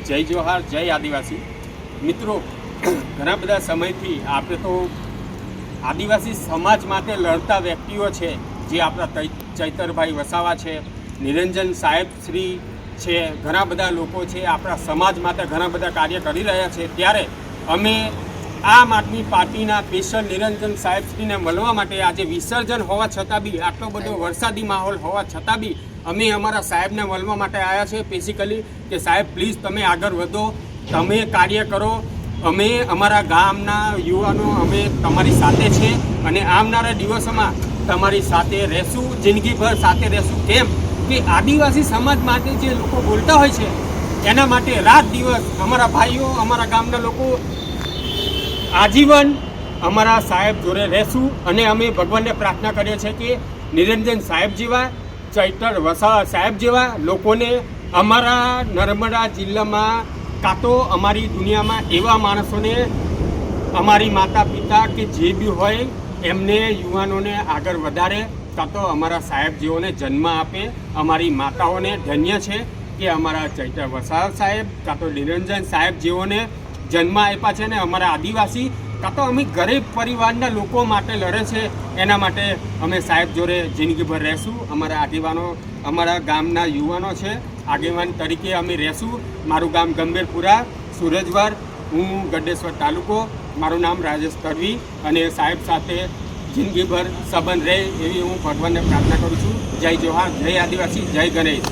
જય જોહાર, જય આદિવાસી મિત્રો। ઘણા બધા સમયથી આપણે તો આદિવાસી સમાજ માટે લડતા વ્યક્તિઓ છે, જે આપણા ચૈતરભાઈ વસાવા છે, નિરંજન સાહેબ શ્રી છે, ઘણા બધા લોકો છે આપણા સમાજ માટે ઘણા બધા કાર્ય કરી રહ્યા છે। ત્યારે અમે આમ આદમી પાર્ટીના સ્પેશિયલ નિરંજન સાહેબશ્રીને મળવા માટે આજે વિસર્જન હોવા છતાં બી, આટલો બધો વરસાદી માહોલ હોવા છતાં બી અમે અમારા સાહેબને મળવા માટે આવ્યા છે બેસિકલી કે સાહેબ પ્લીઝ તમે આગળ વધો, તમે કાર્ય કરો, અમે અમારા ગામના યુવાનો અમે તમારી સાથે છે અને આવનારા દિવસોમાં તમારી સાથે રહેશું, જિંદગીભર સાથે રહેશું। કેમ કે આદિવાસી સમાજ માટે જે લોકો બોલતા હોય છે એના માટે રાત દિવસ અમારા ભાઈઓ, અમારા ગામના લોકો આજીવન અમારા સાહેબ જોડે રહેશું અને અમે ભગવાનને પ્રાર્થના કરીએ છીએ કે નિરંજન સાહેબ જેવા, ચૈતર વસાવા સાહેબ જેવા લોકોને અમારા નર્મદા જિલ્લામાં કાં તો અમારી દુનિયામાં એવા માણસોને અમારી માતા પિતા કે જે બી હોય એમને યુવાનોને આગળ વધારે, કાં તો અમારા સાહેબ જેઓને જન્મ આપે। અમારી માતાઓને ધન્ય છે કે અમારા ચૈતર વસાવા સાહેબ કાં તો નિરંજન સાહેબ જેઓને જન્મ આપ્યા છે ને અમારા આદિવાસી કાં તો અમે ગરીબ પરિવારના લોકો માટે લડે છે, એના માટે અમે સાહેબ જોડે જિંદગીભર રહેશું। અમારા આગેવાનો, અમારા ગામના યુવાનો છે, આગેવાન તરીકે અમે રહેશું। મારું ગામ ગંભીરપુરા, સુરજવર, હું ગડેશ્વર તાલુકો, મારું નામ રાજેશ તરવી અને સાહેબ સાથે જિંદગીભર સંબંધ રહે એવી હું ભગવાનને પ્રાર્થના કરું છું। જય જોહાર, જય આદિવાસી, જય ગણેશ।